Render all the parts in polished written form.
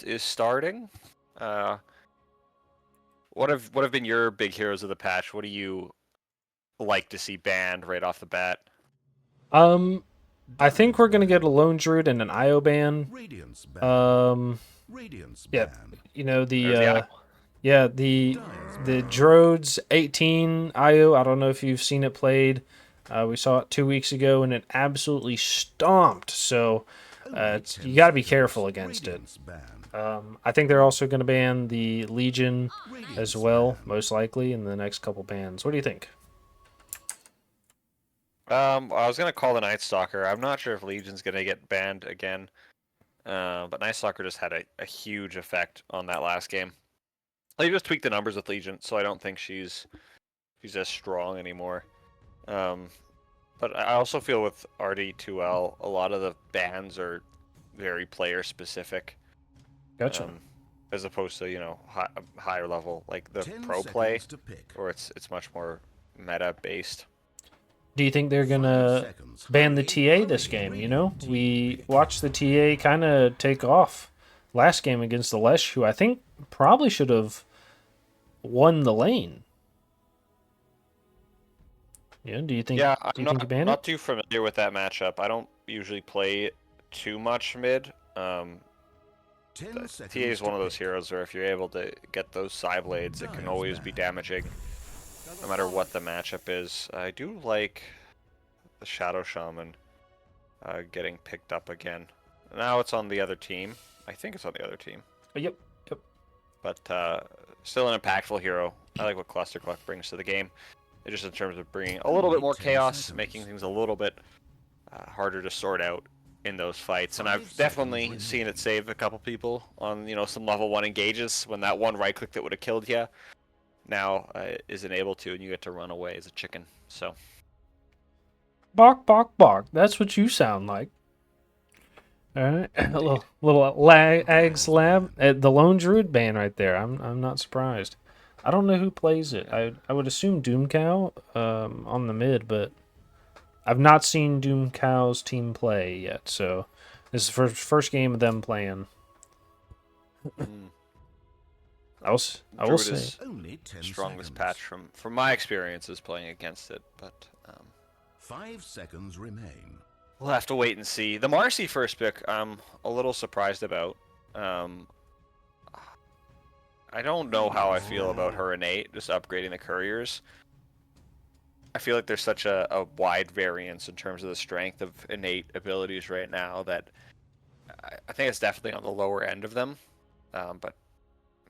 is starting. What have been your big heroes of the patch? What do you like to see banned right off the bat? I think we're gonna get a lone druid and an IO ban. Radiance ban. Radiance Yeah, ban. you know There's the yeah the Droids 18 IO. I don't know if you've seen it played. We saw it 2 weeks ago and it absolutely stomped. So you got to be careful against it. Radiance ban. I think they're also going to ban the Legion as Radiance well, ban. most likely in the next couple bans. What do you think? I was gonna call the Night Stalker. I'm not sure if Legion's gonna get banned again. But Night Stalker just had a huge effect on that last game. They just tweaked the numbers with Legion, so I don't think she's as strong anymore. Um, but I also feel with RD2L, a lot of the bans are very player specific, Gotcha. as opposed to higher level like the 10 pro play, seconds to pick. or it's much more meta based. Do you think they're 5 gonna seconds. ban the Hurry, TA this hurry. game? You know, Radiant team we pick. watched the TA kind of take off last game against the Lesh, who I think probably should have won the lane. Yeah, do you think? Yeah, Do you I'm think you ban it? not too familiar with that matchup. I don't usually play too much mid. 10 TA seconds is one to of those pick. heroes where if you're able to get those side blades, it can always be damaging, no matter what the matchup is. I do like the Shadow Shaman getting picked up again. Now it's on the other team. I think it's on the other team. Yep. Yep. But still an impactful hero. I like what Cluster Cluck brings to the game. Just in terms of bringing a little bit more 10 chaos, seconds. making things a little bit harder to sort out in those fights. And 5 I've seconds definitely seen it save a couple people on some level 1 engages when that one right click that would have killed you now isn't able to, and you get to run away as a chicken. So Bark, bark, bark. That's what you sound like. All right, a little ag slab. The lone druid ban right there. I'm not surprised. I don't know who plays it. I would assume DoomCow on the mid, but I've not seen DoomCow's team play yet. So this is the first game of them playing. I will Druid say. is Only 10 strongest seconds. patch from my experiences playing against it, but 5 seconds remain. we'll have to wait and see. The Marcy first pick, I'm a little surprised about. I don't know how I feel about her innate, just upgrading the couriers. I feel like there's such a wide variance in terms of the strength of innate abilities right now that I think it's definitely on the lower end of them. But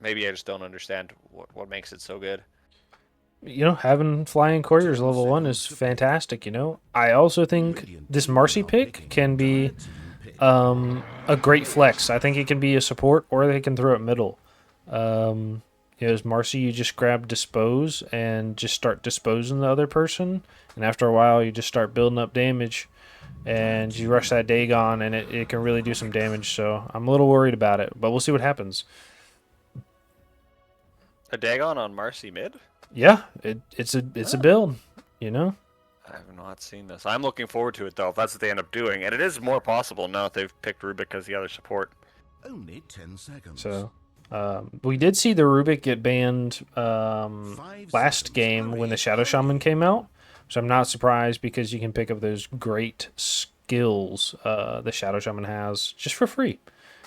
maybe I just don't understand what makes it so good. You know, having flying couriers 10 level 1 is seconds to pick. fantastic. You know, I also think Radiant this team Marcy are pick picking can be dire team pick. a great flex. I think it can be a support, or they can throw it middle. As Marcy, you just grab dispose and just start disposing the other person, and after a while, you just start building up damage, and you rush that Dagon, and it can really do some damage. So I'm a little worried about it, but we'll see what happens. A Dagon on Marcy mid? Yeah, it's a build, you know. I have not seen this. I'm looking forward to it though, if that's what they end up doing. And it is more possible now that they've picked Rubik as the other support. Only 10 seconds. So we did see the Rubik get banned 5 last seconds. game when the Hurry, Shadow Shaman hurry. came out. So I'm not surprised because you can pick up those great skills the Shadow Shaman has just for free.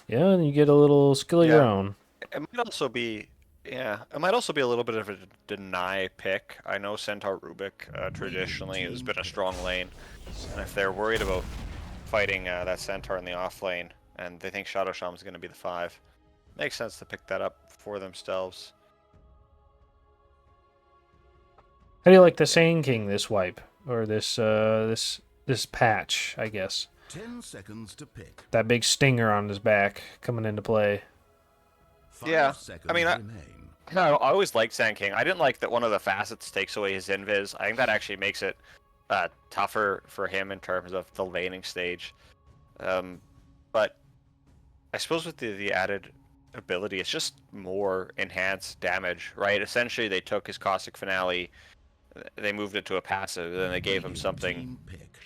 Yeah, and you get a little skill of your Yeah. own. It might also be, yeah, it might also be a little bit of a deny pick. I know Centaur Rubik traditionally has been a strong lane, and if they're worried about fighting that Centaur in the off lane, and they think Shadow Shaman's going to be the 5, makes sense to pick that up for themselves. How do you like the Sand King this wipe or this patch? I guess 10 seconds to pick. that big stinger on his back coming into play. 5 Yeah, seconds I mean, remain. I always liked Sand King. I didn't like that one of the facets takes away his invis. I think that actually makes it tougher for him in terms of the laning stage. But I suppose with the added ability, it's just more enhanced damage, right? Essentially, they took his Caustic Finale, they moved it to a passive, then they gave him Radiant something team pick.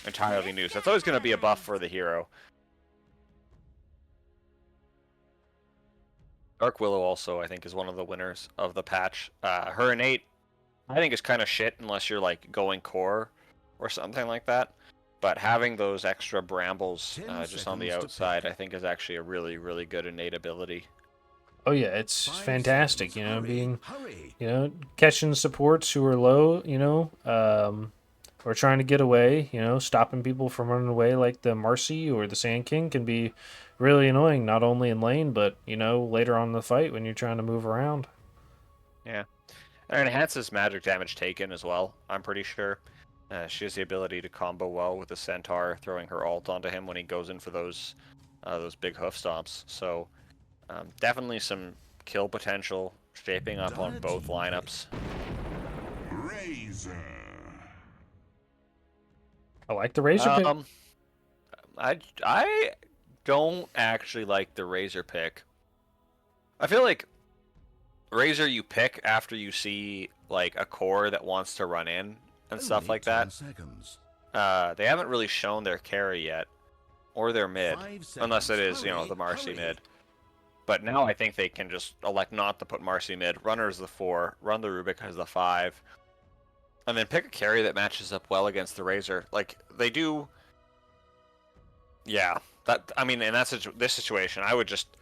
entirely new. So it's always going to be a buff for the hero. Dark Willow also, I think, is one of the winners of the patch. Her innate, I think, is kind of shit unless you're like going core or something like that. But having those extra brambles 10 just on the seconds to outside, pick. I think, is actually a really, really good innate ability. Oh yeah, it's 5 fantastic. seconds. You know, Hurry, being hurry. catching supports who are low. Or trying to get away. Stopping people from running away like the Marcy or the Sand King can be really annoying. Not only in lane, but later on in the fight when you're trying to move around. Yeah. And it enhances magic damage taken as well, I'm pretty sure. She has the ability to combo well with the Centaur, throwing her ult onto him when he goes in for those big hoof stomps. So definitely some kill potential shaping up on both lineups. Razor. I like the Razor pick. I don't actually like the Razor pick. I feel like Razor you pick after you see like a core that wants to run in and stuff Only like 10 that. seconds. They haven't really shown their carry yet, or their mid, 5 unless it seconds. is, Hurry, the Marcy hurry. mid. But now I think they can just elect not to put Marcy mid, run her as the 4, run the Rubik as the 5, and then pick a carry that matches up well against the Razor. Like, they do... Yeah, in this situation, I would just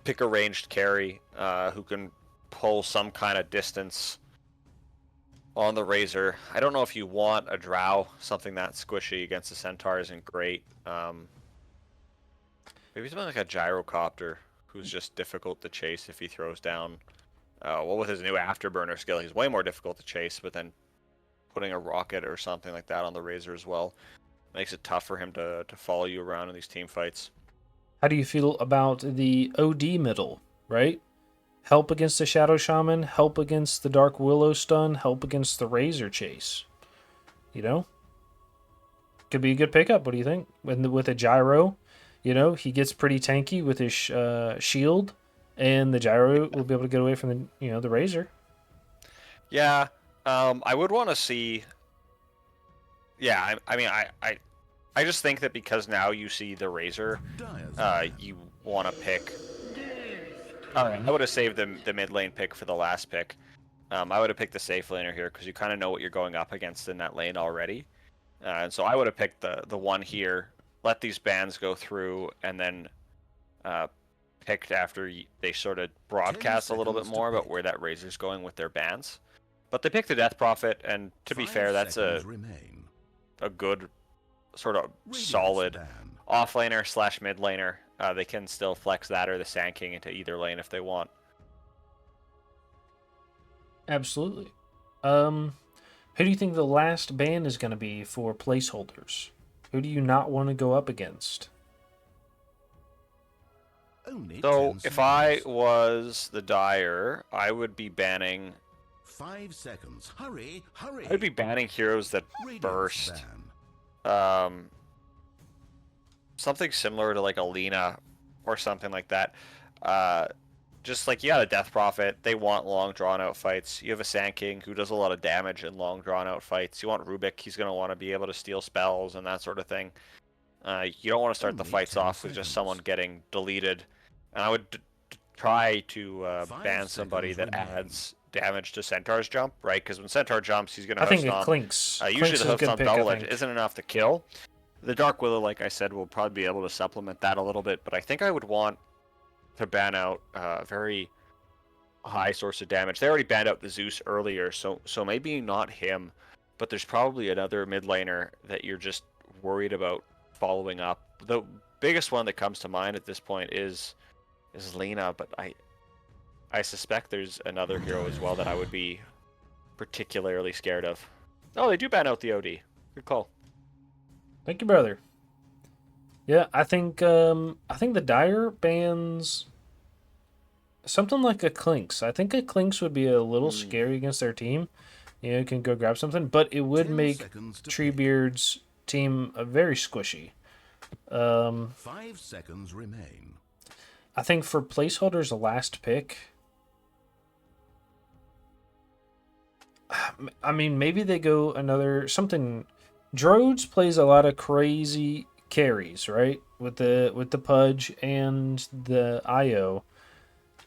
pick a ranged carry who can pull some kind of distance on the Razor. I don't know if you want a Drow, something that squishy against the Centaur isn't great. Maybe something like a Gyrocopter, who's just difficult to chase if he throws down. Well, with his new Afterburner skill, he's way more difficult to chase, but then putting a rocket or something like that on the Razor as well makes it tough for him to follow you around in these team fights. How do you feel about the OD middle, right? Help against the Shadow Shaman, help against the Dark Willow stun, help against the Razor chase. Could be a good pickup. What do you think? With a Gyro, he gets pretty tanky with his shield, and the Gyro will be able to get away from the Razor. Yeah, I would want to see. Yeah, I just think that because now you see the Razor, you want to pick. Alright, I would have saved the mid lane pick for the last pick. I would have picked the safe laner here because you kind of know what you're going up against in that lane already. And so I would have picked the one here, let these bans go through, and then picked after they sort of broadcast a little bit more about where that Razor's going with their bans. But they picked the Death Prophet, and to be fair, that's a good sort of solid offlaner / mid laner. They can still flex that or the Sand King into either lane if they want. Absolutely. Who do you think the last ban is going to be for placeholders? Who do you not want to go up against? So if I was the Dire, I would be banning 5 seconds. Hurry, hurry. I'd be banning heroes that burst. Something similar to like a Lina or something like that. Just like you got a Death Prophet, they want long drawn out fights. You have a Sand King who does a lot of damage in long drawn out fights. You want Rubik, he's going to want to be able to steal spells and that sort of thing. You don't want to start the fights off with just someone getting deleted. And I would try to ban somebody that adds damage to Centaur's jump, right? Because when Centaur jumps, he's going to hoof stomp. Clinks. Usually the hoof stomp double edge isn't enough to kill. The Dark Willow, like I said, will probably be able to supplement that a little bit, but I think I would want to ban out a very high source of damage. They already banned out the Zeus earlier, so maybe not him, but there's probably another mid laner that you're just worried about following up. The biggest one that comes to mind at this point is Lina, but I suspect there's another hero as well that I would be particularly scared of. Oh, they do ban out the OD. Good call. Thank you, brother. Yeah, I think the Dire bans something like a Clinks. I think a Clinks would be a little scary against their team. You can go grab something, but it would make Treebeard's team very squishy. 5 seconds remain. I think for placeholders, the last pick. I mean, maybe they go another something. Drodes plays a lot of crazy carries, right? With the Pudge and the IO.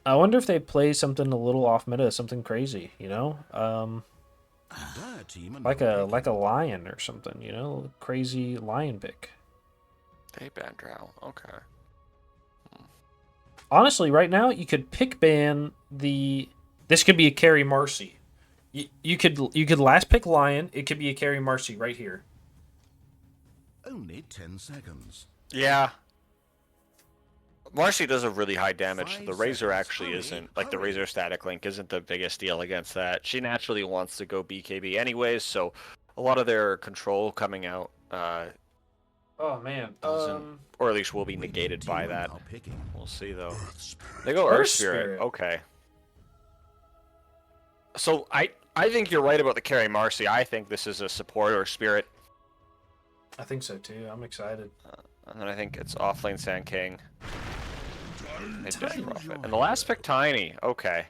I wonder if they play something a little off meta, something crazy, you know? Their team are Like now a picking. lion or something, you know? Crazy lion pick. They ban Drow. Okay. Honestly, right now you could pick ban the. This could be a carry Marcy. You could last pick lion. It could be a carry Marcy right here. Only 10 seconds. Yeah. Marcy does a really high damage. 5 The Razor seconds. actually Hurry, isn't. Like, the hurry. Razor static link isn't the biggest deal against that. She naturally wants to go BKB anyways, so a lot of their control coming out Oh man. doesn't, or at least will be Radiant negated team by are that. now picking. We'll see, though. Earth Spirit. They go Earth Earth Spirit. Spirit. Okay. So, I think you're right about the carry Marcy. I think this is a support or Spirit. I think so too. I'm excited. And then I think it's offlane Sand King. And Death Tiny. Prophet. And the last pick, Tiny. Okay.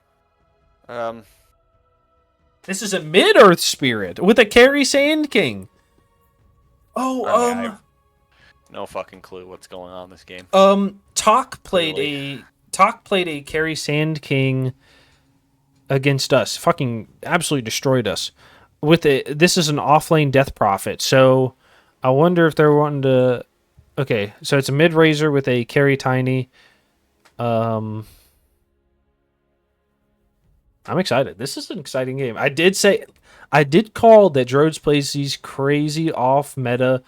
This is a mid Earth Spirit with a carry Sand King. Oh, I mean, I have no fucking clue what's going on in this game. Talk played Clearly. a carry Sand King against us. Fucking absolutely destroyed us. This is an offlane Death Prophet, so I wonder if they're wanting to. Okay, so it's a mid Razor with a carry Tiny. I'm excited. This is an exciting game. I did call that Drodes plays these crazy off meta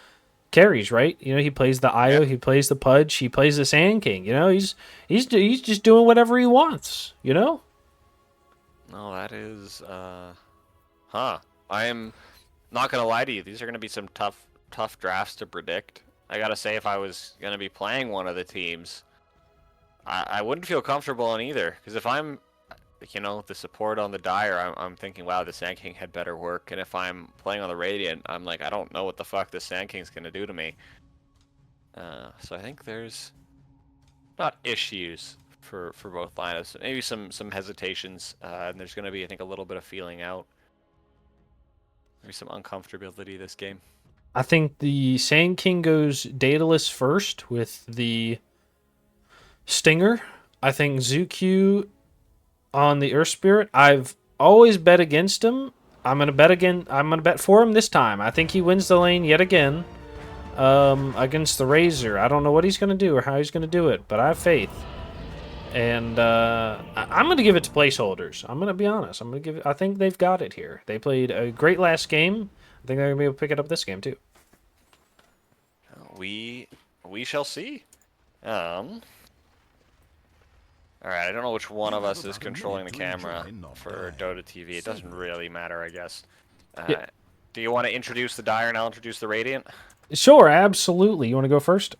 carries, right? You know, he plays the Io, he plays the Pudge, he plays the Sand King. You know, he's just doing whatever he wants. You know. No, that is, huh. I am not gonna lie to you. These are gonna be some tough drafts to predict. I gotta say, if I was gonna be playing one of the teams, I wouldn't feel comfortable in either. Because if I'm, you know, the support on the Dire, I'm thinking, wow, the Sand King had better work. And if I'm playing on the Radiant, I'm like, I don't know what the fuck the Sand King's gonna do to me. So I think there's not issues for both lineups. Maybe some hesitations, and there's going to be, I think, a little bit of feeling out. Maybe some uncomfortability this game. I think the Sand King goes Daedalus first with the Stinger. I think Zewqew on the Earth Spirit. I've always bet against him. I'm gonna bet again. I'm gonna bet for him this time. I think he wins the lane yet again against the Razor. I don't know what he's gonna do or how he's gonna do it, but I have faith. And I'm going to give it to placeholders. I'm going to be honest. I think they've got it here. They played a great last game. I think they're going to be able to pick it up this game too. We shall see. All right, I don't know which one of us is controlling the camera for Dota TV. It doesn't really matter, I guess. Yeah. Do you want to introduce the Dire and I'll introduce the Radiant? Sure, absolutely. You want to go first?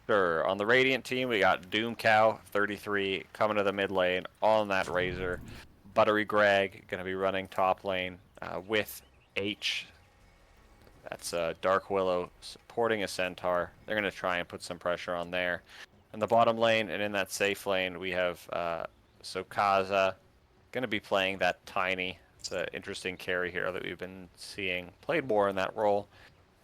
Sure. On the Radiant team, we got DoomCow33 coming to the mid lane on that Razor. Buttery Greg going to be running top lane with H. That's Dark Willow supporting a Centaur. They're going to try and put some pressure on there. In the bottom lane and in that safe lane, we have Sokaza going to be playing that Tiny. It's an interesting carry here that we've been seeing. Played more in that role.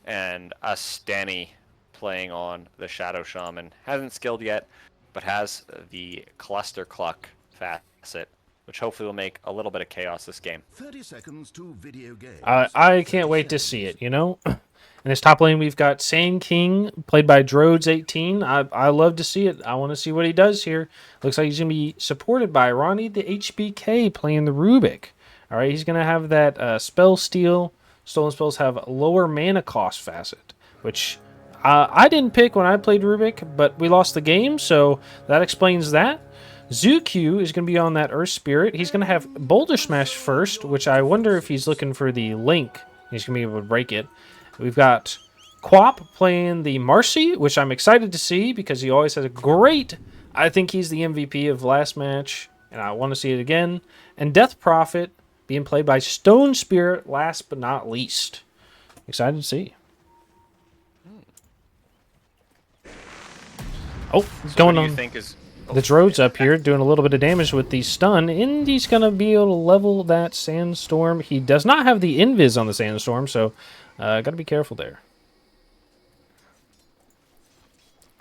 And Stenny playing on the Shadow Shaman. Hasn't skilled yet, but has the Cluster Cluck facet, which hopefully will make a little bit of chaos this game. 30 seconds to video games. I can't wait to see it, you know? In this top lane, we've got Sand King, played by Drodes18. I love to see it. I want to see what he does here. Looks like he's going to be supported by Ronnie the HBK playing the Rubik. All right, he's going to have that Spell Steal. Stolen Spells have lower mana cost facet, which I didn't pick when I played Rubik, but we lost the game, so that explains that. Zewqew is going to be on that Earth Spirit. He's going to have Boulder Smash first, which I wonder if he's looking for the Link. He's going to be able to break it. We've got Quap playing the Marcy, which I'm excited to see because he always has a great... I think he's the MVP of last match, and I want to see it again. And Death Prophet being played by Stone Spirit, last but not least. Excited to see. Oh, So going what do on. you think is... The Drode's up here doing a little bit of damage with the stun. Indy's going to be able to level that Sandstorm. He does not have the Invis on the Sandstorm, so got to be careful there.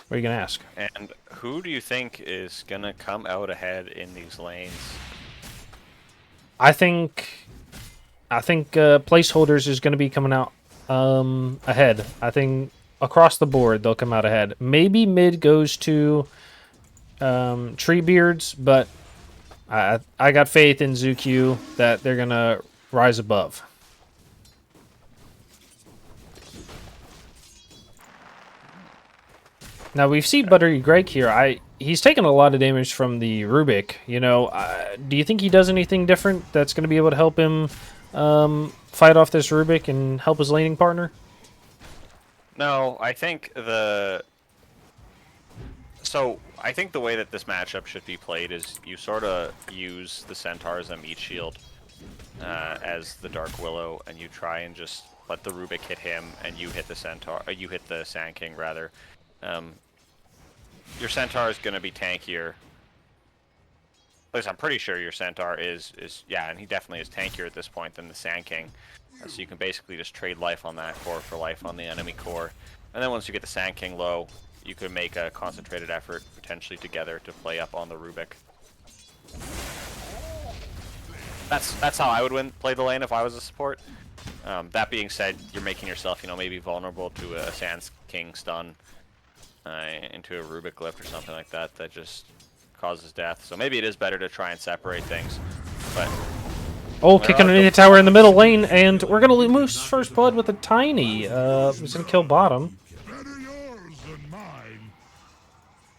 What are you gonna ask? And who do you think is gonna come out ahead in these lanes? I think placeholders is gonna be coming out ahead. I think across the board they'll come out ahead. Maybe mid goes to Treebeards, but I got faith in Zewqew that they're gonna rise above. Now we've seen Buttery Greg here. He's taken a lot of damage from the Rubik. You know, do you think he does anything different that's going to be able to help him fight off this Rubik and help his laning partner? No, I think I think the way that this matchup should be played is you sort of use the Centaur's meat shield as the Dark Willow, and you try and just let the Rubik hit him, and you hit the Centaur. You hit the Sand King rather. Your Centaur is going to be tankier. At least I'm pretty sure your Centaur is yeah, and he definitely is tankier at this point than the Sand King. So you can basically just trade life on that core for life on the enemy core. And then once you get the Sand King low, you could make a concentrated effort, potentially together, to play up on the Rubik. That's how I would play the lane if I was a support. That being said, you're making yourself, you know, maybe vulnerable to a Sand King stun into a Rubik glyph or something like that that just causes death. So maybe it is better to try and separate things. But oh, kicking underneath the tower in the middle lane, and we're gonna lose first blood with a tiny. He's gonna kill bottom.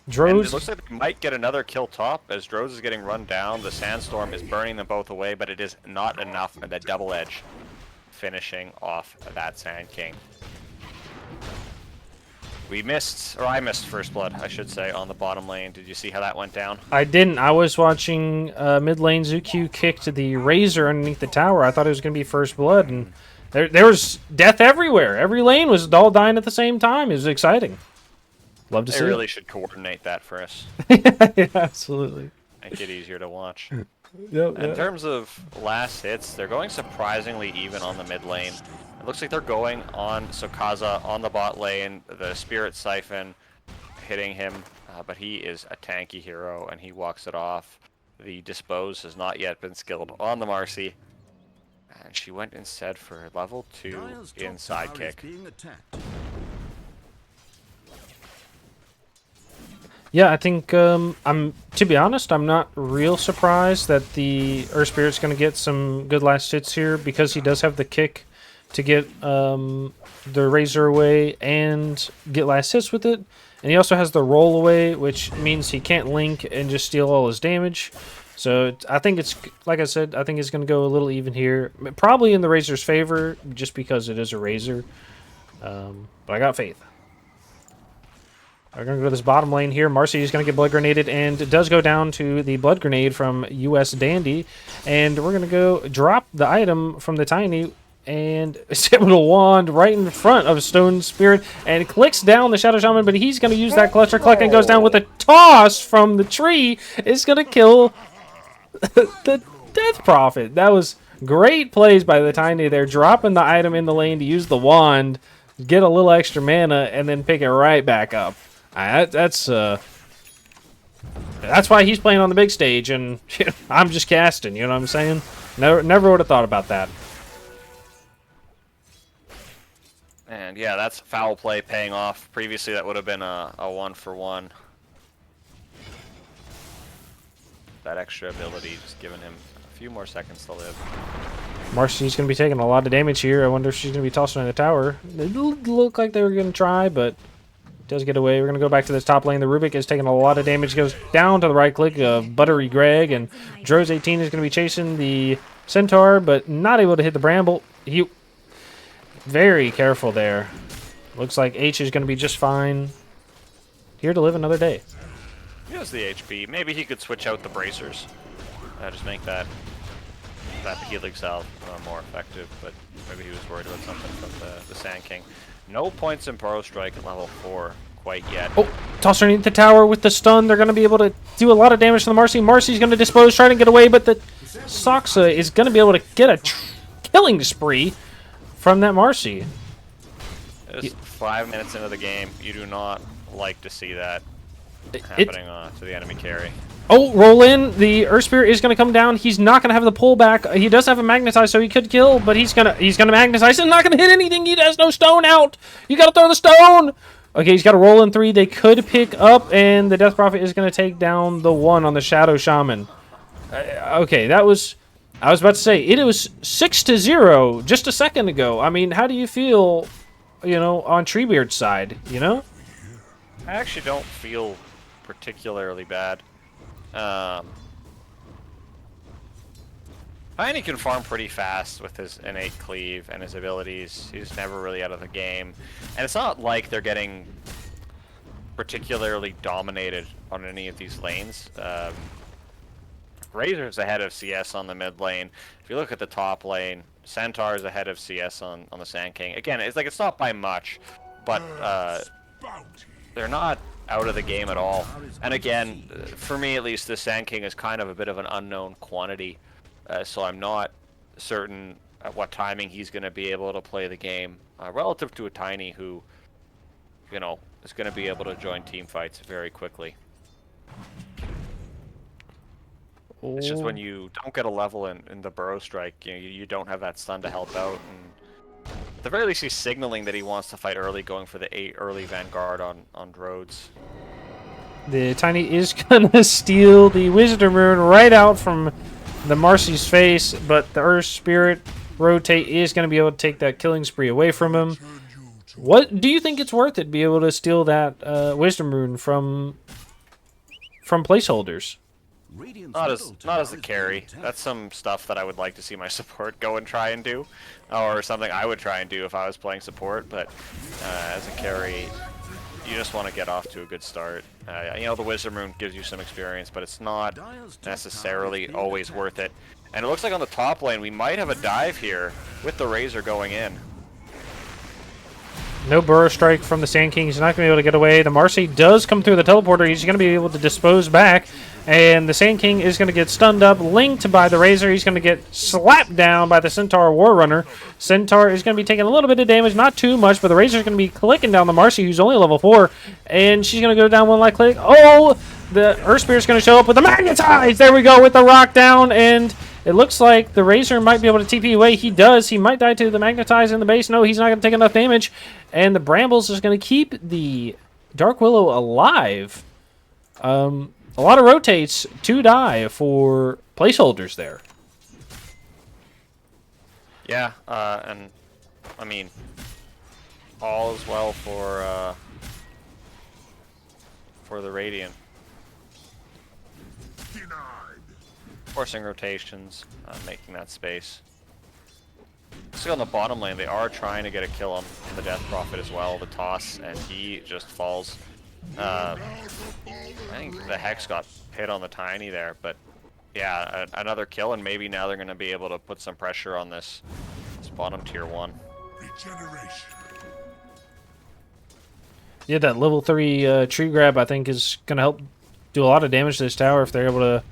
Droz. It looks like they might get another kill top as Droz is getting run down. The Sandstorm is burning them both away, but it is not enough. And the double edge finishing off that Sand King. We missed, or I missed first blood, I should say, on the bottom lane. Did you see how that went down? I didn't. I was watching mid lane. Zewqew kicked the Razor underneath the tower. I thought it was going to be first blood, and there was death everywhere. Every lane was all dying at the same time. It was exciting. Love to see. They really should coordinate that for us. Yeah, absolutely. Make it easier to watch. Yep, In terms of last hits, they're going surprisingly even on the mid lane. It looks like they're going on Sokaza on the bot lane, the Spirit Siphon hitting him, but he is a tanky hero and he walks it off. The Dispose has not yet been skilled on the Marcy, and she went instead for level 2 in sidekick. Yeah, I think to be honest, I'm not real surprised that the Earth Spirit's going to get some good last hits here because he does have the kick to get the Razor away and get last hits with it. And he also has the roll away, which means he can't link and just steal all his damage. So I think it's, like I said, I think it's going to go a little even here. Probably in the Razor's favor, just because it is a Razor. But I got faith. We're going to go to this bottom lane here. Marcy is going to get blood grenaded, and it does go down to the blood grenade from US Dandy. And we're going to go drop the item from the Tiny, and it's able to wand right in front of Stone Spirit, and clicks down the Shadow Shaman, but he's going to use that Cluster Cluck and goes down with a toss from the tree. It's going to kill the Death Prophet. That was great plays by the Tiny there, dropping the item in the lane to use the wand, get a little extra mana, and then pick it right back up. That's why he's playing on the big stage, and I'm just casting. You know what I'm saying? Never would have thought about that. And yeah, that's foul play paying off. Previously, that would have been a 1-for-1. That extra ability just giving him a few more seconds to live. Marcy's going to be taking a lot of damage here. I wonder if she's going to be tossing in the tower. It looked like they were going to try, but does get away. We're going to go back to this top lane. The Rubik is taking a lot of damage. Goes down to the right click of Buttery Greg, and Droz 18 is going to be chasing the Centaur, but not able to hit the Bramble. He very careful there. Looks like H is going to be just fine. Here to live another day. He has the HP. Maybe he could switch out the bracers. Just make that healing salve more effective, but maybe he was worried about something from the Sand King. No points in Burrow Strike at level 4 quite yet. Oh, toss underneath the tower with the stun. They're going to be able to do a lot of damage to the Marcy. Marcy's going to dispose, trying to get away, but the Soxa is going to be able to get a killing spree from that Marcy. It's 5 minutes into the game. You do not like to see that happening to the enemy carry. Oh, roll in. The Earth Spirit is going to come down. He's not going to have the pullback. He does have a magnetize, so he could kill, but he's gonna magnetize and not going to hit anything. He has no stone out. You got to throw the stone. Okay, he's got to roll in 3. They could pick up, and the Death Prophet is going to take down the 1 on the Shadow Shaman. Okay, that was... I was about to say, it was 6-0 just a second ago. I mean, how do you feel, you know, on Treebeard's side, you know? I actually don't feel particularly bad. Tiny can farm pretty fast with his innate cleave and his abilities. He's never really out of the game. And it's not like they're getting particularly dominated on any of these lanes. Razor's ahead of CS on the mid lane. If you look at the top lane, Centaur's ahead of CS on the Sand King. Again, it's like it's not by much, but they're not out of the game at all. And again, for me at least, the Sand King is kind of a bit of an unknown quantity, so I'm not certain at what timing he's going to be able to play the game relative to a Tiny who, you know, is going to be able to join team fights very quickly. It's just when you don't get a level in the Burrow Strike, you know, you don't have that stun to help out. And at the very least, he's signaling that he wants to fight early, going for the early Vanguard on Rhodes. The Tiny is going to steal the Wisdom Rune right out from the Marcy's face, but the Earth Spirit Rotate is going to be able to take that killing spree away from him. What do you think it's worth it to be able to steal that Wisdom Rune from placeholders? Not as the carry. That's some stuff that I would like to see my support go and try and do, or something I would try and do if I was playing support. But as a carry, you just want to get off to a good start. You know, the Wisdom Rune gives you some experience, but it's not necessarily always worth it. And it looks like on the top lane we might have a dive here with the Razor going in. No Burrow Strike from the Sand King. He's not going to be able to get away. The Marcy does come through the teleporter. He's going to be able to dispose back. And the Sand King is going to get stunned up, linked by the Razor. He's going to get slapped down by the Centaur War Runner. Centaur is going to be taking a little bit of damage, not too much, but the Razor is going to be clicking down the Marcy, who's only level 4. And she's going to go down one light click. Oh, the Earth Spirit is going to show up with the Magnetize. There we go with the Rock down. And it looks like the Razor might be able to TP away. He does. He might die to the Magnetize in the base. No, he's not going to take enough damage. And the Brambles is going to keep the Dark Willow alive. A lot of rotates to die for placeholders there. Yeah, and I mean, all is well for the Radiant. Forcing rotations, making that space. See on the bottom lane, they are trying to get a kill on the Death Prophet as well, the toss, and he just falls. I think the Hex got hit on the Tiny there, but yeah, another kill, and maybe now they're going to be able to put some pressure on this bottom tier 1. Regeneration. Yeah, that level 3 tree grab I think is going to help do a lot of damage to this tower if they're able to,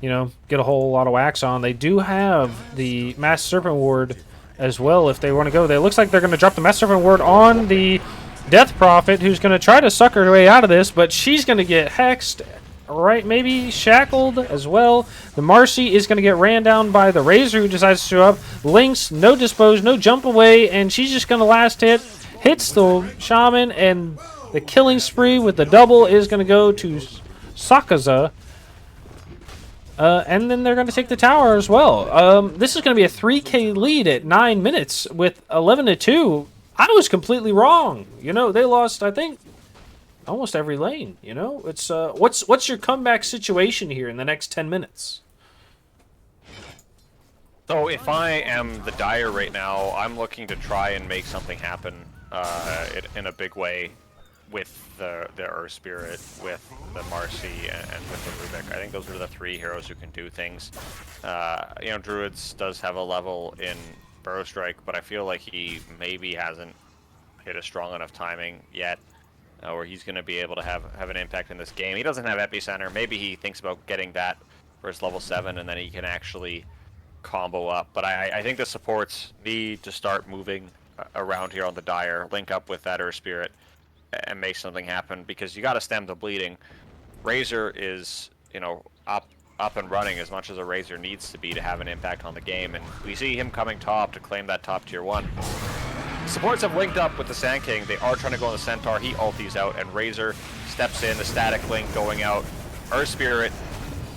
you know, get a whole lot of wax on. They do have the Mass Serpent Ward as well if they want to go. It looks like they're going to drop the Mass Serpent Ward on the Death Prophet, who's going to try to suck her way out of this, but she's going to get hexed, right? Maybe shackled as well. The Marcy is going to get ran down by the Razor, who decides to show up. Lynx, no dispose, no jump away, and she's just going to last hit. Hits the Shaman, and the killing spree with the double is going to go to Sakaza. And then they're going to take the tower as well. This is going to be a 3K lead at 9 minutes with 11-2. I was completely wrong. You know, they lost, I think, almost every lane. You know, it's what's your comeback situation here in the next 10 minutes? So if I am the Dire right now, I'm looking to try and make something happen in a big way with the Earth Spirit, with the Marcy, and with the Rubik. I think those are the 3 heroes who can do things. You know, Druids does have a level in Burrow Strike, but I feel like he maybe hasn't hit a strong enough timing yet where he's going to be able to have an impact in this game. He doesn't have Epicenter. Maybe he thinks about getting that for his level 7, and then he can actually combo up. But I think the supports need to start moving around here on the Dire, link up with that Earth Spirit, and make something happen, because you got to stem the bleeding. Razor is, you know, up and running as much as a Razor needs to be to have an impact on the game, and we see him coming top to claim that top tier 1. Supports have linked up with the Sand King. They are trying to go on the Centaur. He ulties out, and Razor steps in, the static link going out. Earth Spirit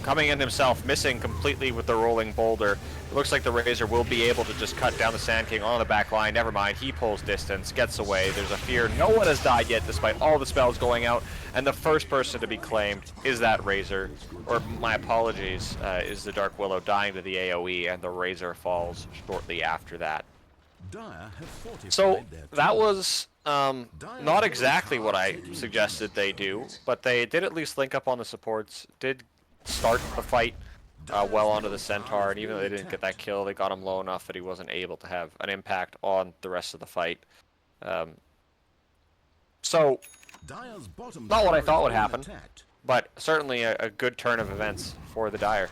coming in himself, missing completely with the rolling boulder. It looks like the Razor will be able to just cut down the Sand King on the back line. Never mind, he pulls distance, gets away. There's a fear. No one has died yet, despite all the spells going out. And the first person to be claimed is that Razor, or my apologies, is the Dark Willow dying to the AoE, and the Razor falls shortly after that. So that was not exactly what I suggested they do, but they did at least link up on the supports, did start the fight well onto the Centaur, and even though they didn't get that kill, they got him low enough that he wasn't able to have an impact on the rest of the fight. So, not what I thought would happen, but certainly a good turn of events for the Dire.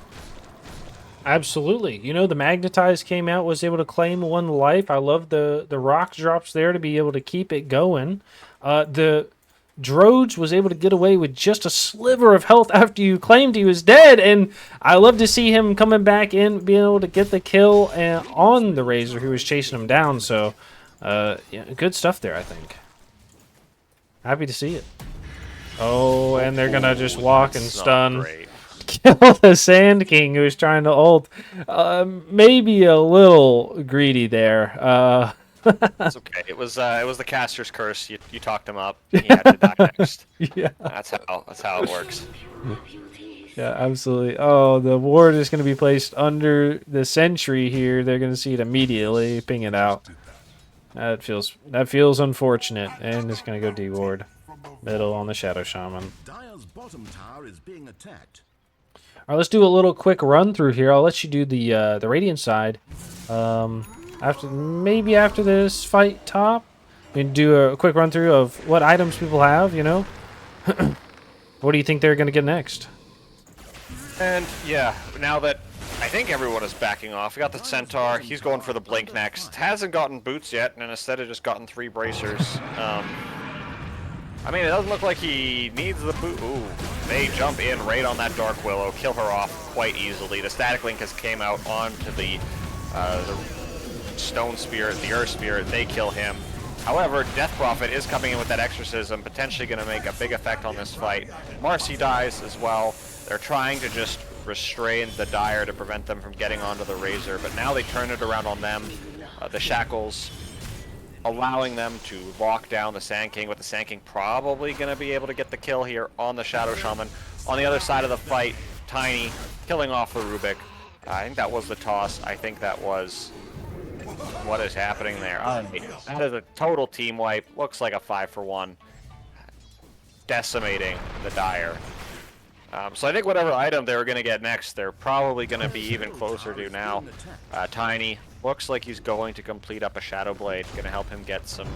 Absolutely. You know, the Magnetized came out, was able to claim 1 life. I love the rock drops there to be able to keep it going. The Droge was able to get away with just a sliver of health after you claimed he was dead, and I love to see him coming back in, being able to get the kill on the Razor who was chasing him down. So, yeah, good stuff there, I think. Happy to see it. Oh, and they're gonna just walk and stun. Kill the Sand King who's trying to ult. Maybe a little greedy there. It's okay. It was the caster's curse. You talked him up. He had to die next. Yeah. That's how it works. Yeah, absolutely. Oh, the ward is going to be placed under the sentry here. They're going to see it immediately. Ping it out. That feels unfortunate, and it's going to go D-ward. Middle on the Shadow Shaman. Dire's bottom tower is being attacked. All right, let's do a little quick run through here. I'll let you do the Radiant side. After this fight top, we can do a quick run through of what items people have. You know, what do you think they're gonna get next? And yeah, now that I think everyone is backing off, we got the Centaur. He's going for the Blink next. Hasn't gotten boots yet, and instead of just gotten 3 bracers. I mean, it doesn't look like he needs the boot. Ooh, they jump in right on that Dark Willow, kill her off quite easily. The Static Link has came out onto the Stone Spirit, the Earth Spirit. They kill him. However, Death Prophet is coming in with that Exorcism, potentially going to make a big effect on this fight. Marcy dies as well. They're trying to just restrain the Dire to prevent them from getting onto the Razor, but now they turn it around on them. The Shackles allowing them to lock down the Sand King, with the Sand King probably going to be able to get the kill here on the Shadow Shaman. On the other side of the fight, Tiny killing off the Rubik. I think that was the toss. I think that was what is happening there. That is a total team wipe. Looks like a 5-for-1. Decimating the Dire. So I think whatever item they were going to get next, they're probably going to be even closer to now. Tiny looks like he's going to complete up a Shadow Blade, going to help him get some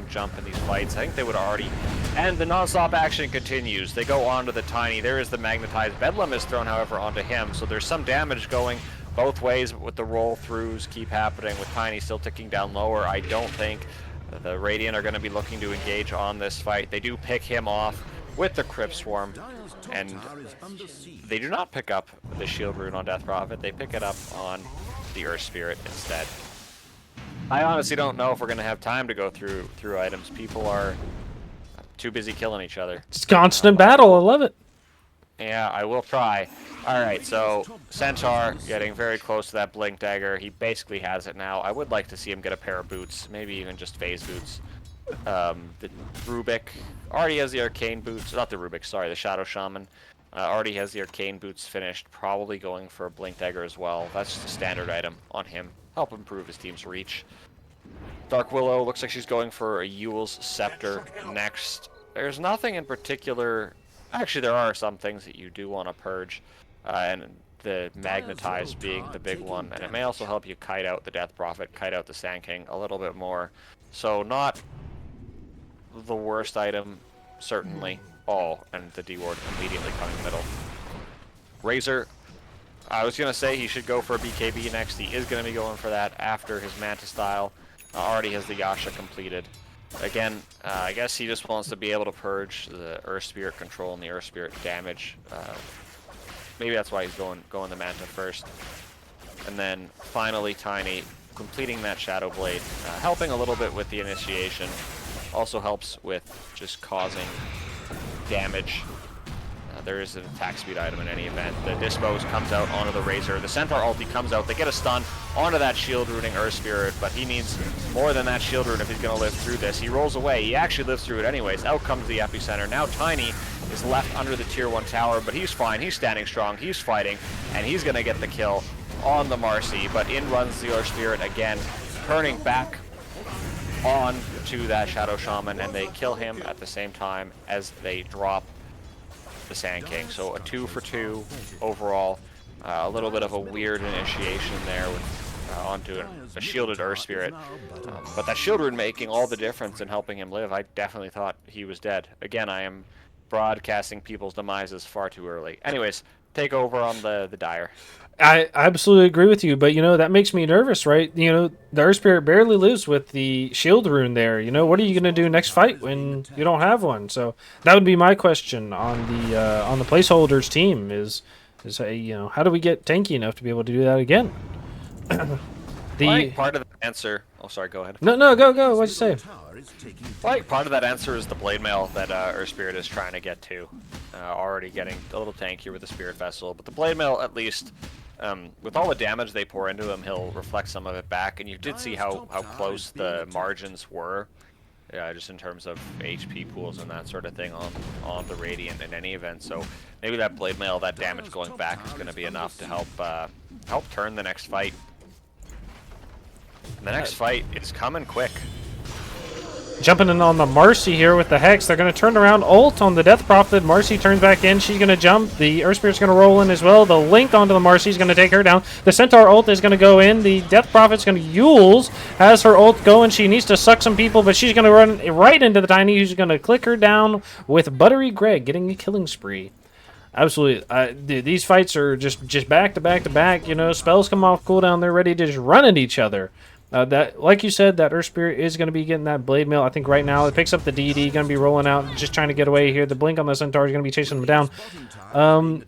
jump in these fights. I think they would already... And the non-stop action continues. They go on to the Tiny. There is the Magnetized. Bedlam is thrown, however, onto him, so there's some damage going both ways, but with the roll-throughs keep happening, with Tiny still ticking down lower. I don't think the Radiant are going to be looking to engage on this fight. They do pick him off with the Crypt Swarm, and they do not pick up the Shield Rune on Death Prophet. They pick it up on the Earth Spirit instead. I honestly don't know if we're going to have time to go through items. People are too busy killing each other. It's constant battle. I love it. Yeah, I will try. Alright, so Centaur getting very close to that Blink Dagger. He basically has it now. I would like to see him get a pair of boots, maybe even just phase boots. The Rubik already has the Arcane boots. Not the Rubik, sorry, the Shadow Shaman. Already has the Arcane boots finished. Probably going for a Blink Dagger as well. That's just a standard item on him. Help improve his team's reach. Dark Willow looks like she's going for a Yule's Scepter next. There's nothing in particular. Actually, there are some things that you do want to purge. And the Magnetized being the big one. And it may also help you kite out the Death Prophet, kite out the Sand King a little bit more. So not the worst item, certainly. Oh, and the D-Ward immediately coming middle. Razor, I was going to say he should go for a BKB next. He is going to be going for that after his Manta style. Already has the Yasha completed. Again, I guess he just wants to be able to purge the Earth Spirit control and the Earth Spirit damage. Maybe that's why he's going the Manta first. And then finally Tiny completing that Shadow Blade, helping a little bit with the initiation. Also helps with just causing damage. There is an attack speed item in any event. The Dispose comes out onto the Razor. The Centaur ulti comes out. They get a stun onto that shield rooting Earth Spirit, but he needs more than that shield rune if he's going to live through this. He rolls away. He actually lives through it anyways. Out comes the Epicenter. Now Tiny is left under the tier 1 tower, but he's fine. He's standing strong. He's fighting, and he's going to get the kill on the Marcy, but in runs the Earth Spirit again, turning back on to that Shadow Shaman, and they kill him at the same time as they drop the Sand King. So a 2 for 2 overall. A little bit of a weird initiation there with onto a shielded Earth Spirit. But that shield rune making all the difference in helping him live. I definitely thought he was dead. Again, I am broadcasting people's demises far too early. Anyways, take over on the Dire. I absolutely agree with you, but that makes me nervous, right? The Earth Spirit barely lives with the shield rune there. What are you going to do next fight when you don't have one? So that would be my question on the placeholders team is how do we get tanky enough to be able to do that again? Part of the answer. Oh, sorry. Go ahead. No, go. What'd you say? Part of that answer is the blade mail that Earth Spirit is trying to get to. Already getting a little tankier with the Spirit Vessel, but the blade mail, at least, with all the damage they pour into him, he'll reflect some of it back. And you did see how close the margins were, just in terms of HP pools and that sort of thing on the Radiant in any event. So maybe that blade mail, that damage going back, is going to be enough to help turn the next fight. And the next fight is coming quick. Jumping in on the Marcy here with the Hex. They're going to turn around, ult on the Death Prophet. Marcy turns back in. She's going to jump. The Earth Spirit's going to roll in as well. The Link onto the Marcy is going to take her down. The Centaur ult is going to go in. The Death Prophet's going to Yules. Has her ult going. She needs to suck some people, but she's going to run right into the Tiny, who's going to click her down with Buttery Greg, getting a killing spree. Absolutely. Dude, these fights are just back to back to back. Spells come off cooldown. They're ready to just run at each other. That, like you said, that Earth Spirit is going to be getting that Blade Mail. I think right now it picks up the DD, going to be rolling out, just trying to get away here. The Blink on the Centaur is going to be chasing him down.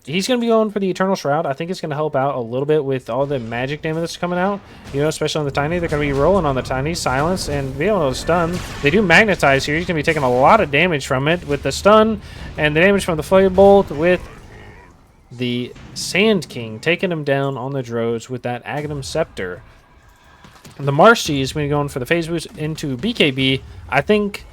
He's going to be going for the Eternal Shroud. I think it's going to help out a little bit with all the magic damage that's coming out, especially on the Tiny. They're going to be rolling on the Tiny, silence, and be able to stun. They do magnetize here. He's going to be taking a lot of damage from it with the stun and the damage from the Flare Bolt with the Sand King taking him down on the Drones with that Aghanim Scepter. The Marcy is going to be going for the phase boost into BKB. I think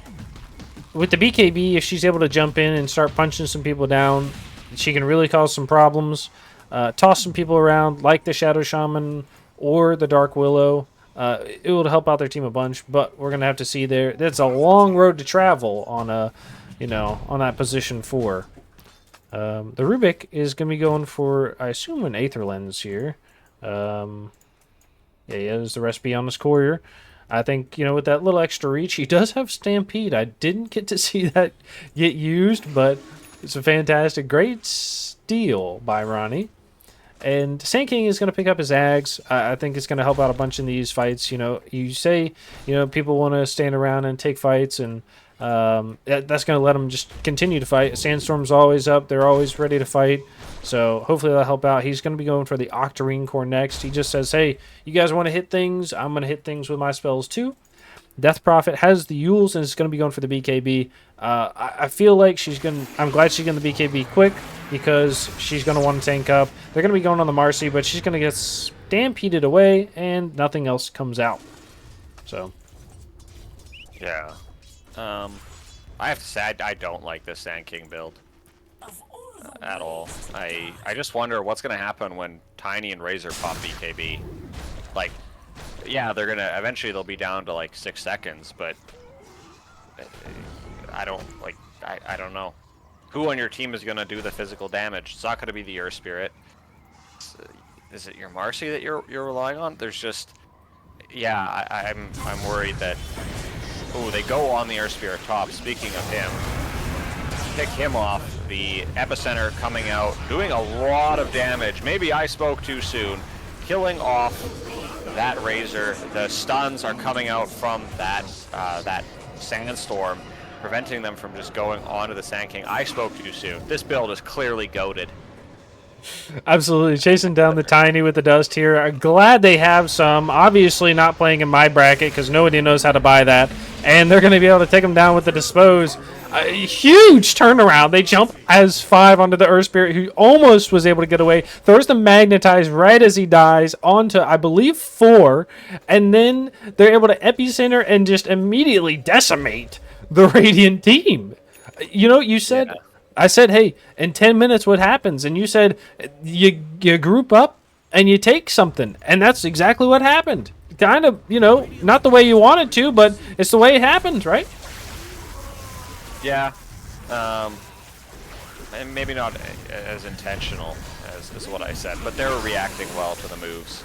with the BKB, if she's able to jump in and start punching some people down, she can really cause some problems. Toss some people around like the Shadow Shaman or the Dark Willow. It will help out their team a bunch, but we're going to have to see there. That's a long road to travel on on that position 4. The Rubik is going to be going for, I assume, an Aether Lens here. Yeah, there's the recipe on his courier. I think, with that little extra reach, he does have Stampede. I didn't get to see that get used, but it's a fantastic, great steal by Ronnie. And Sand King is going to pick up his Ags. I think it's going to help out a bunch in these fights. You say, people want to stand around and take fights, and that's going to let them just continue to fight. Sandstorm's always up. They're always ready to fight. So hopefully that'll help out. He's going to be going for the Octarine Core next. He just says, hey, you guys want to hit things? I'm going to hit things with my spells too. Death Prophet has the Yules and is going to be going for the BKB. I feel like I'm glad she's going to BKB quick because she's going to want to tank up. They're going to be going on the Marcy, but she's going to get stampeded away and nothing else comes out. So. Yeah. I have to say, I don't like this Sand King build. At all. I just wonder what's going to happen when Tiny and Razor pop BKB. Like, yeah, eventually they'll be down to like 6 seconds, but I don't know. Who on your team is going to do the physical damage? It's not going to be the Earth Spirit. Is it your Marcy that you're relying on? There's just, yeah, I'm worried that, oh, they go on the Earth Spirit top. Speaking of him, pick him off. The Epicenter coming out, doing a lot of damage. Maybe I spoke too soon. Killing off that Razor. The stuns are coming out from that sandstorm, preventing them from just going onto the Sand King. I spoke too soon. This build is clearly goated. Absolutely. Chasing down the Tiny with the dust here. I'm glad they have some. Obviously not playing in my bracket because nobody knows how to buy that. And they're going to be able to take them down with the Dispose. A huge turnaround. They jump as 5 onto the Earth Spirit, who almost was able to get away. Throws the Magnetize right as he dies onto, I believe, 4. And then they're able to Epicenter and just immediately decimate the Radiant team. You know, you said... Yeah. I said, hey, in 10 minutes, what happens? And you said you group up and you take something. And that's exactly what happened. Kind of, you know, not the way you wanted to, but it's the way it happened, right? Yeah. And maybe not as intentional as what I said, but they were reacting well to the moves.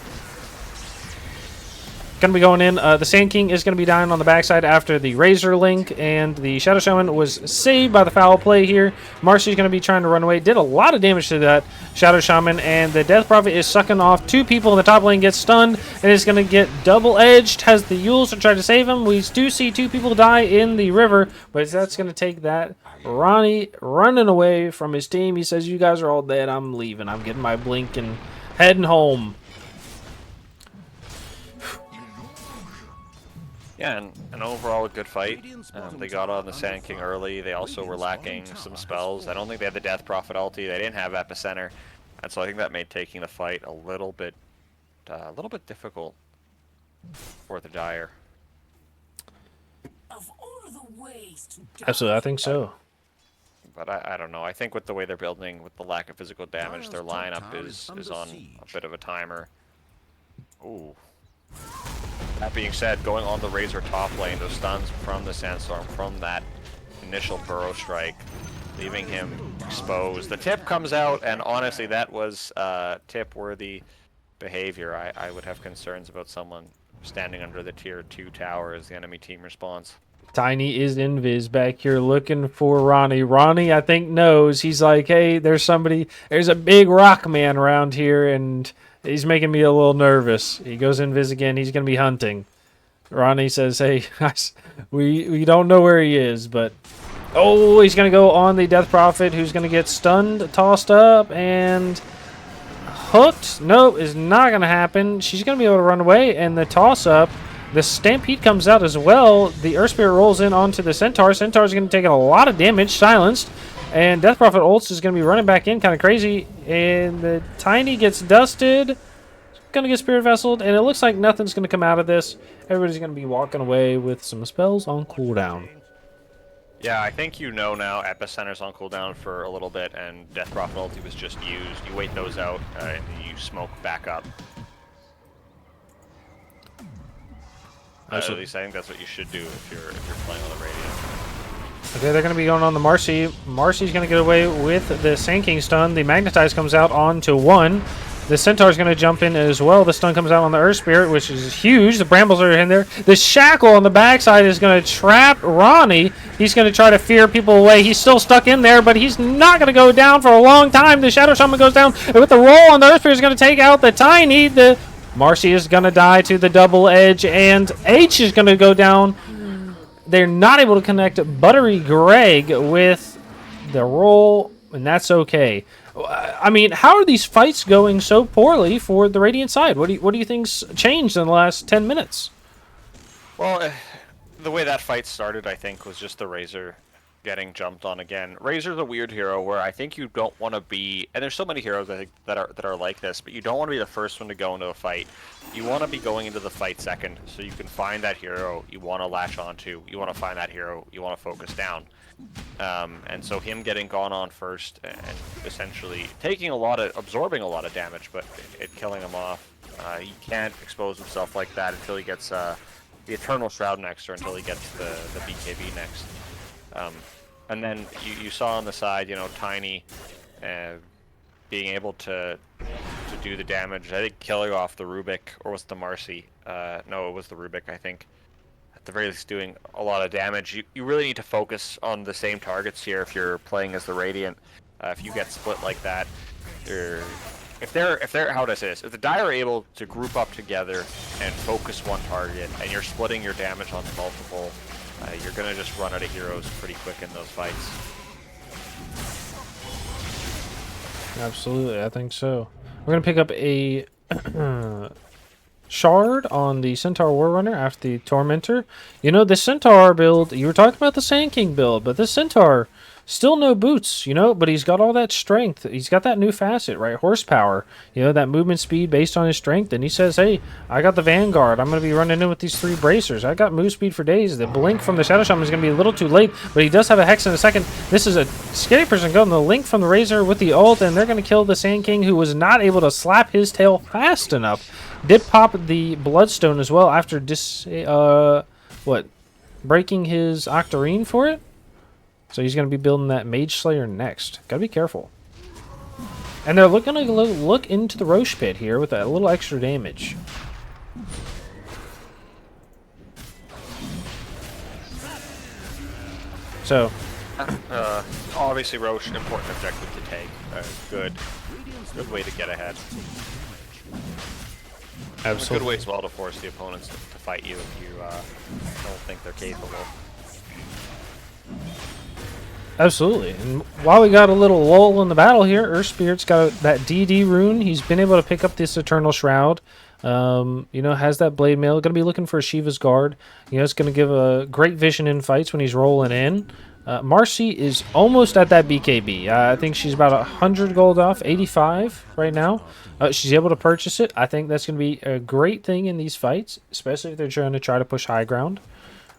Going to be going in. The Sand King is going to be dying on the backside after the Razor Link, and the Shadow Shaman was saved by the foul play here. Marcy's going to be trying to run away. Did a lot of damage to that Shadow Shaman, and the Death Prophet is sucking off 2 people in the top lane, gets stunned, and is going to get double-edged. Has the Yules to try to save him. We do see 2 people die in the river, but that's going to take that. Ronnie running away from his team. He says, you guys are all dead. I'm leaving. I'm getting my blink and heading home. Yeah, and an overall good fight. They got on the Sand King early. They also were lacking some spells. I don't think they had the Death Prophet ulti. They didn't have Epicenter, and so I think that made taking the fight a little bit difficult for the Dire. Absolutely, I think so. But I don't know. I think with the way they're building, with the lack of physical damage, their lineup is on a bit of a timer. Ooh. That being said, going on the Razor top lane, those stuns from the Sandstorm, from that initial Burrow Strike, leaving him exposed. The tip comes out, and honestly, that was tip-worthy behavior. I would have concerns about someone standing under the tier 2 tower as the enemy team responds. Tiny is invis back here looking for Ronnie. Ronnie, I think, knows. He's like, hey, there's a big rock man around here, and he's making me a little nervous. He goes invis again. He's going to be hunting. Ronnie says, hey, we don't know where he is, but... Oh, he's going to go on the Death Prophet, who's going to get stunned, tossed up, and... hooked. Nope, is not going to happen. She's going to be able to run away, and the toss-up... The Stampede comes out as well. The Earth Spirit rolls in onto the Centaur. Centaur's going to take a lot of damage, silenced. And Death Prophet ults is going to be running back in, kind of crazy. And the Tiny gets dusted. Going to get Spirit Vesseled. And it looks like nothing's going to come out of this. Everybody's going to be walking away with some spells on cooldown. Yeah, I think you know now Epicenter's on cooldown for a little bit. And Death Prophet ulti was just used. You wait those out and you smoke back up. At least I think that's what you should do if you're playing on the Radiant. Okay, they're going to be going on the Marcy. Marcy's going to get away with the Sand King stun. The Magnetize comes out onto 1. The Centaur's going to jump in as well. The stun comes out on the Earth Spirit, which is huge. The Brambles are in there. The Shackle on the backside is going to trap Ronnie. He's going to try to fear people away. He's still stuck in there, but he's not going to go down for a long time. The Shadow Shaman goes down. And with the roll on the Earth Spirit is going to take out the Tiny. The Marcy is going to die to the double edge, and H is going to go down. They're not able to connect Buttery Greg with the roll, and that's okay. I mean, how are these fights going so poorly for the Radiant side? What do you think's changed in the last 10 minutes? Well, the way that fight started, I think, was just the Razor getting jumped on again. Razor's a weird hero where I think you don't want to be, and there's so many heroes I think that are like this, but you don't want to be the first one to go into a fight. You want to be going into the fight second, so you can find that hero you want to latch onto. You want to find that hero you want to focus down. And so him getting gone on first and essentially absorbing a lot of damage, but it killing him off. He can't expose himself like that until he gets the Eternal Shroud next, or until he gets the BKB next. And then you saw on the side, you know, Tiny being able to do the damage. I think killing off the Rubik, or was it the Marcy? No, it was the Rubik, I think. At the very least, doing a lot of damage. You really need to focus on the same targets here if you're playing as the Radiant. If you get split like that, if they're how would I say this? If the Dire are able to group up together and focus one target, and you're splitting your damage on multiple you're gonna just run out of heroes pretty quick in those fights. Absolutely, I think so. We're going to pick up a shard on the Centaur Warrunner after the Tormentor. You know, the Centaur build, you were talking about the Sand King build, but this Centaur, still no boots, you know, but he's got all that strength. He's got that new facet, right? Horsepower, you know, that movement speed based on his strength. And he says, hey, I got the Vanguard. I'm going to be running in with these 3 bracers. I got move speed for days. The blink from the Shadow Shaman is going to be a little too late, but he does have a Hex in a second. This is a scary person going the link from the Razor with the ult, and they're going to kill the Sand King, who was not able to slap his tail fast enough. Did pop the Bloodstone as well after breaking his Octarine for it. So he's going to be building that Mage Slayer next. Gotta be careful. And they're looking to look into the Roche Pit here with a little extra damage. So, Obviously, Roche, important objective to take. Good way to get ahead. absolutely. A good way as well to force the opponents to fight you if you don't think they're capable. Absolutely. And while we got a little lull in the battle here, Earth Spirit's got that DD rune. He's been able to pick up this Eternal Shroud. You know, has that Blade Mail. Going to be looking for a Shiva's Guard. You know, it's going to give a great vision in fights when he's rolling in. Marcy is almost at that BKB. I think she's about 100 gold off, 85 right now. She's able to purchase it. I think that's going to be a great thing in these fights, especially if they're trying to push high ground.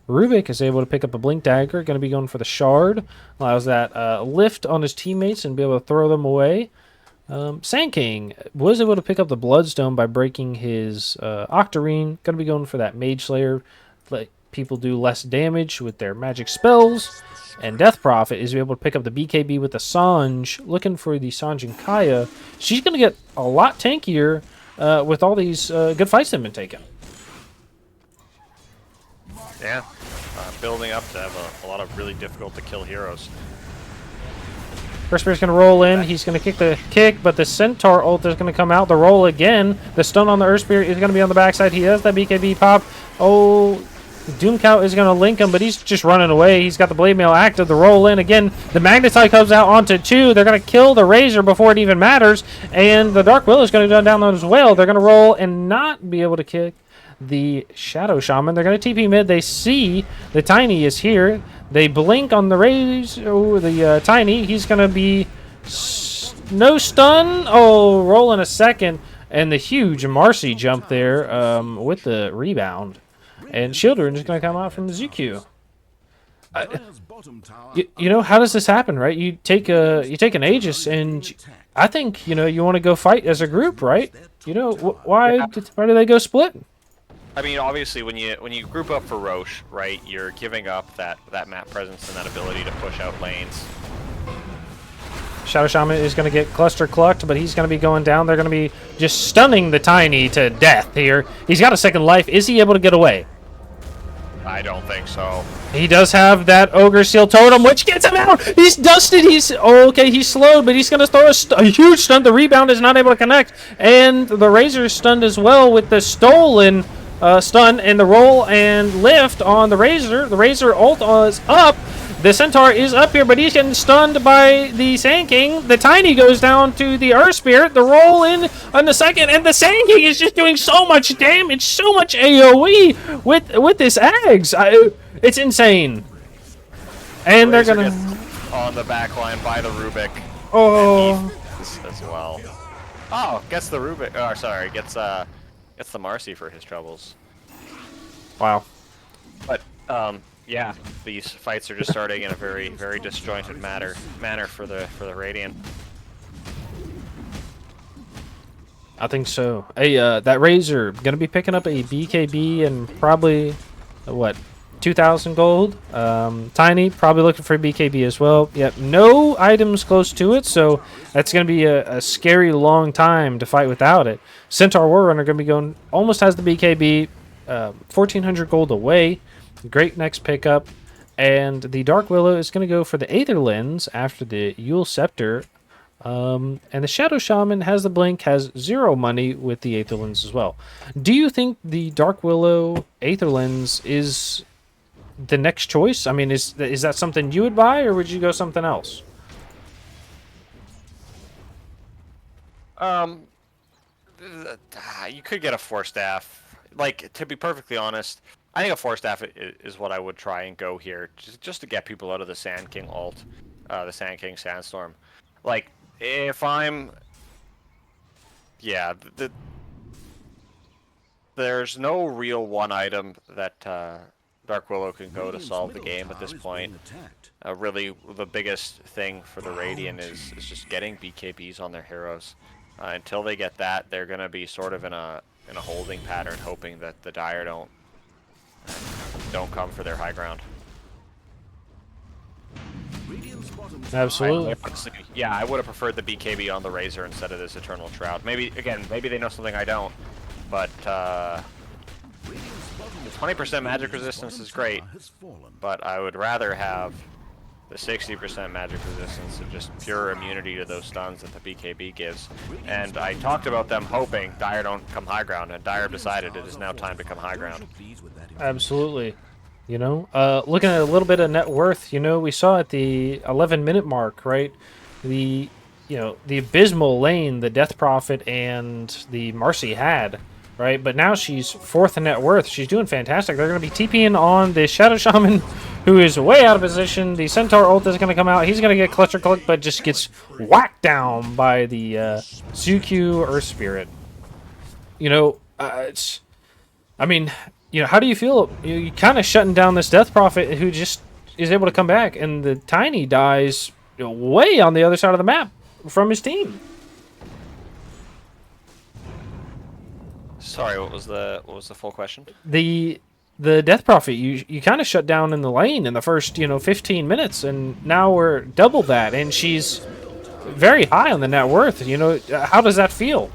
Rubik is able to pick up a Blink Dagger, going to be going for the Shard. Allows that lift on his teammates and be able to throw them away. Sand King was able to pick up the Bloodstone by breaking his Octarine. Going to be going for that Mage Slayer. Let people do less damage with their magic spells. And Death Prophet is able to pick up the BKB with the Sanj. Looking for the Sanj and Kaya. She's going to get a lot tankier with all these good fights they've been taking. Yeah, building up to have a lot of really difficult to kill heroes. First Spirit's going to roll in. He's going to kick the kick, but the Centaur ult is going to come out. The roll again. The stun on the Earth Spirit is going to be on the backside. He has that BKB pop. Oh, DoomCow is going to link him, but he's just running away. He's got the Blade Mail active. The roll in again. The Magnetite comes out onto 2. They're going to kill the Razor before it even matters. And the Dark Will is going to go down as well. They're going to roll and not be able to kick the Shadow Shaman. They're going to TP mid. They see the Tiny is here. They blink on the the Tiny. He's going to be no stun. Oh, roll in a second. And the huge Marcy jump there with the rebound. And Shieldren is going to come out from the Zewqew. You know, how does this happen, right? You take an Aegis, and I think, you know, you want to go fight as a group, right? You know, why do they go split? I mean, obviously, when you group up for Roche, right, you're giving up that map presence and that ability to push out lanes. Shadow Shaman is going to get cluster clucked, but he's going to be going down. They're going to be just stunning the Tiny to death here. He's got a second life. Is he able to get away? I don't think so. He does have that Ogre Seal Totem, which gets him out. He's dusted. He's okay. He's slowed, but he's going to throw a huge stun. The rebound is not able to connect, and the Razor is stunned as well with the stolen stun and the roll and lift on the Razor. The Razor ult is up. The Centaur is up here, but he's getting stunned by the Sand King. The Tiny goes down to the Earth Spirit. The roll in on the second, and the Sand King is just doing so much damage, so much AoE with this Ags. It's insane. And they're gonna on the back line by the Rubik. Oh, As well. Oh, gets the Rubik. Oh, sorry, gets the Marcy for his troubles. wow. But yeah, these fights are just starting in a very, very disjointed manner for the Radiant. I think so. Hey, that Razor gonna be picking up a BKB and probably what, 2,000 gold. Tiny probably looking for a BKB as well. Yep, no items close to it, so that's gonna be a scary long time to fight without it. Centaur Warrunner gonna be going, almost has the BKB, 1,400 gold away. Great next pickup. And the Dark Willow is going to go for the Aether Lens after the Yule Scepter. And the Shadow Shaman has the blink, has 0 money with the Aether Lens as well. Do you think the Dark Willow Aether Lens is the next choice? I mean, is that something you would buy, or would you go something else? You could get a Force Staff. Like, to be perfectly honest, I think a Force Staff is what I would try and go here, just to get people out of the Sand King ult, the Sand King Sandstorm. Like, if I'm... Yeah, there's no real one item that Dark Willow can go to solve the game at this point. Really, the biggest thing for the Radiant is just getting BKBs on their heroes. Until they get that, they're gonna be sort of in a holding pattern, hoping that the Dire don't come for their high ground. Absolutely. Yeah, I would have preferred the BKB on the Razor instead of this Eternal Shroud. Maybe they know something I don't, but 20% magic resistance is great, but I would rather have the 60% magic resistance and just pure immunity to those stuns that the BKB gives. And I talked about them hoping Dire don't come high ground, and Dire decided it is now time to come high ground. Absolutely. You know, looking at a little bit of net worth, you know, we saw at the 11-minute mark, right? The abysmal lane the Death Prophet and the Marcy had, right? But now she's 4th in net worth. She's doing fantastic. They're going to be TPing on the Shadow Shaman, who is way out of position. The Centaur ult is going to come out. He's going to get Clutcher Click, but just gets whacked down by the Zewqew Earth Spirit. You know, I mean, you know, how do you feel? You kind of shutting down this Death Prophet who just is able to come back, and the Tiny dies way on the other side of the map from his team. Sorry, what was the full question? The Death Prophet you kind of shut down in the lane in the first 15 minutes, and now we're double that, and she's very high on the net worth. You know, how does that feel?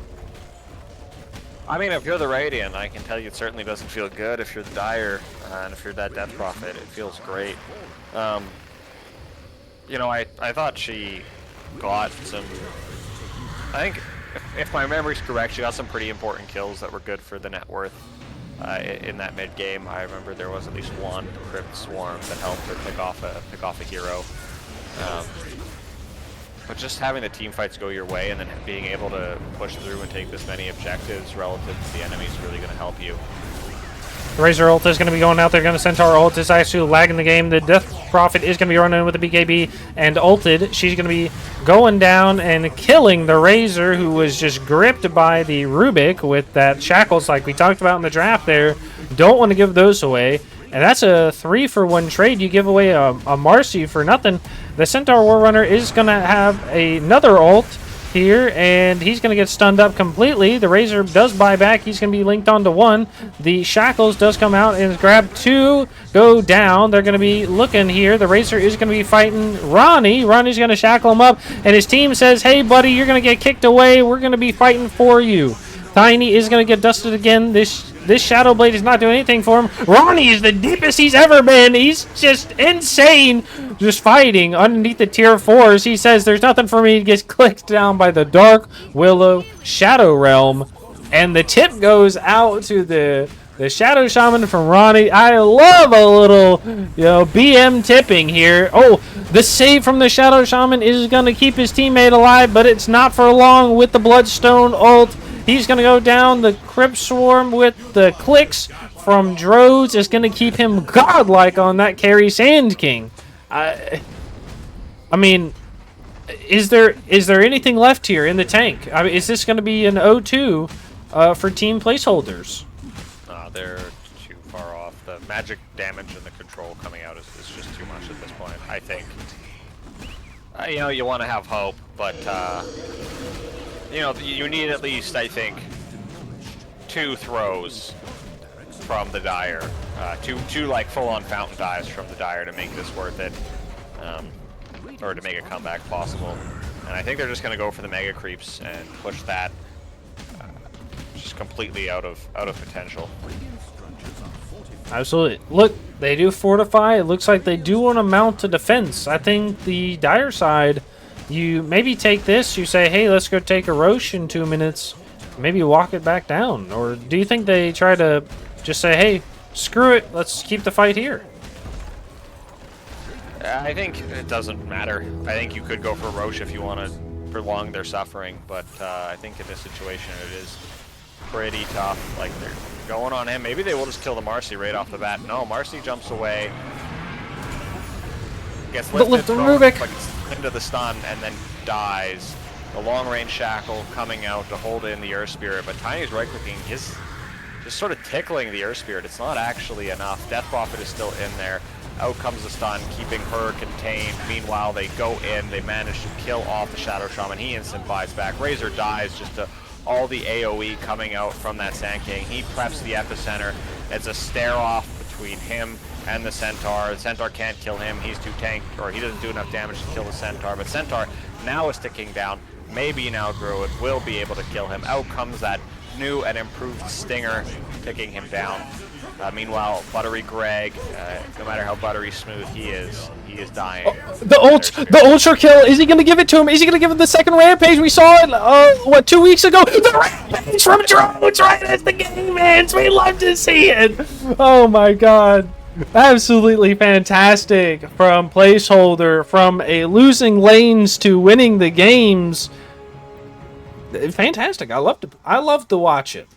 I mean, if you're the Radiant, I can tell you it certainly doesn't feel good. If you're the Dire, and if you're that Death Prophet, it feels great. You know, I thought she got some... I think, if my memory's correct, she got some pretty important kills that were good for the net worth in that mid-game. I remember there was at least one Crypt Swarm that helped her pick off a hero. But just having the team fights go your way and then being able to push through and take this many objectives relative to the enemy is really going to help you. The Razor ult is going to be going out there. Going to Centaur ult is actually lagging the game. The Death Prophet is going to be running in with the BKB and ulted. She's going to be going down and killing the Razor, who was just gripped by the Rubik with that shackles like we talked about in the draft there. Don't want to give those away. And that's a 3-for-1 trade. You give away a Marcy for nothing. The Centaur War Runner is going to have another ult here, and he's going to get stunned up completely. The Razor does buy back. He's going to be linked onto 1. The Shackles does come out and grab 2, go down. They're going to be looking here. The Razor is going to be fighting Ronnie. Ronnie's going to shackle him up, and his team says, hey, buddy, you're going to get kicked away. We're going to be fighting for you. Tiny is going to get dusted again. This Shadow Blade is not doing anything for him. Ronnie is the deepest he's ever been. He's just insane, just fighting underneath the tier 4s. He says, there's nothing for me. He gets clicked down by the Dark Willow Shadow Realm. And the tip goes out to the Shadow Shaman from Ronnie. I love a little, BM tipping here. Oh, the save from the Shadow Shaman is going to keep his teammate alive, but it's not for long with the Bloodstone ult. He's going to go down. The Crypt Swarm with the clicks from Drones is going to keep him godlike on that carry Sand King. I mean, is there anything left here in the tank? I mean, is this going to be an 0-2 for team placeholders? They're too far off. The magic damage and the control coming out is just too much at this point, I think. You want to have hope, but... you need at least, I think, 2 throws from the Dire. Two like full-on fountain dives from the Dire to make this worth it. Or to make a comeback possible. And I think they're just going to go for the Mega Creeps and push that just completely out of potential. Absolutely. Look, they do fortify. It looks like they do want to mount a defense. I think the Dire side... You maybe take this, you say, hey, let's go take a Roche in 2 minutes, maybe walk it back down. Or do you think they try to just say, hey, screw it, let's keep the fight here? I think it doesn't matter. I think you could go for Roche if you want to prolong their suffering, but I think in this situation it is pretty tough. Like, they're going on him. Maybe they will just kill the Marcy right off the bat. No, Marcy jumps away. Gets lifted, thrown like into the stun, and then dies. The long-range shackle coming out to hold in the Earth Spirit, but Tiny's right-clicking is just sort of tickling the Earth Spirit. It's not actually enough. Death Prophet is still in there. Out comes the stun, keeping her contained. Meanwhile, they go in. They manage to kill off the Shadow Shaman. He instant buys back. Razor dies just to all the AoE coming out from that Sand King. He preps the epicenter. It's a stare-off between him and the Centaur. The Centaur can't kill him. He's too tanked, or he doesn't do enough damage to kill the Centaur. But Centaur now is ticking down. Maybe now Druid will be able to kill him. Out comes that new and improved Stinger, picking him down. Meanwhile, Buttery Greg, no matter how buttery smooth he is dying. The ultra kill, is he going to give it to him? Is he going to give him the second rampage? We saw it, what, 2 weeks ago? The rampage from Drones right as the game ends. We love to see it. Oh my god. Absolutely fantastic from Placeholder, from a losing lanes to winning the games. Fantastic. I love to watch it.